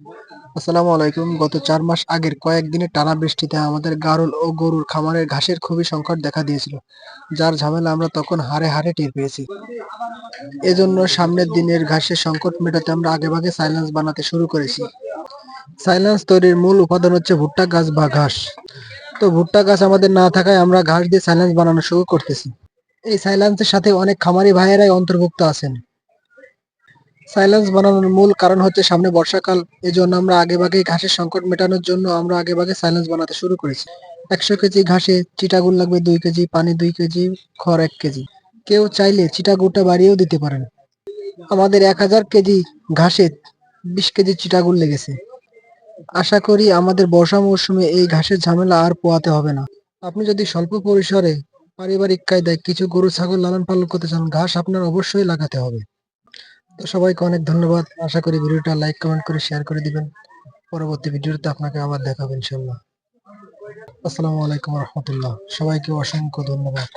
আসসালামু আলাইকুম। গত ৪ মাস আগের কয়েকদিনের টানা বৃষ্টিতে আমাদের গারল ও গরুর খামারের ঘাসের খুবই সংকট দেখা দিয়েছিল, যার ঝামেলা আমরা তখন হাড়ে হাড়ে টের পেয়েছি। এজন্য সামনের দিনের ঘাসের সংকট মেটাতে আমরা আগেভাগে সাইলেন্স বানাতে শুরু করেছি। সাইলেন্স তৈরির মূল উপাদান হচ্ছে ভুট্টা গাছ বা ঘাস। তো ভুট্টা গাছ আমাদের না থাকায় আমরা ঘাস দিয়ে সাইলেন্স বানানো শুরু করতেছি। এই সাইলেন্সের সাথে অনেক খামারি ভাইয়েরাই অন্তর্ভুক্ত আছেন। সাইলেন্স বানানোর মূল কারণ হচ্ছে সামনে বর্ষাকাল, এজন্য আমরা আগেভাগেই ঘাসের সংকট মেটানোর জন্য আমরা আগেভাগে সাইলেন্স বানাতে শুরু করেছি। ১০০ কেজি ঘাসে চিটাগুল লাগবে ২ কেজি, পানি ২ কেজি, খড় ১ কেজি। কেউ চাইলে চিটাগুড়টা বাড়িয়েও দিতে পারেন। আমাদের ১০০০ কেজি ঘাসে ২০ কেজি চিটাগুল লেগেছে। আশা করি আমাদের বর্ষা মৌসুমে এই ঘাসের ঝামেলা আর পোহাতে হবে না। আপনি যদি স্বল্প পরিসরে পারিবারিক কায়দায় কিছু গরু ছাগল লালন পালন করতে চান, ঘাস আপনার অবশ্যই লাগাতে হবে। তো সবাইকে অনেক ধন্যবাদ। আশা করি ভিডিওটা লাইক, কমেন্ট করে শেয়ার করে দিবেন। পরবর্তী ভিডিওতে আপনাকে আবার দেখাবো ইনশাআল্লাহ। আসসালামু আলাইকুম ওয়া রাহমাতুল্লাহ। সবাইকে অসংখ্য ধন্যবাদ।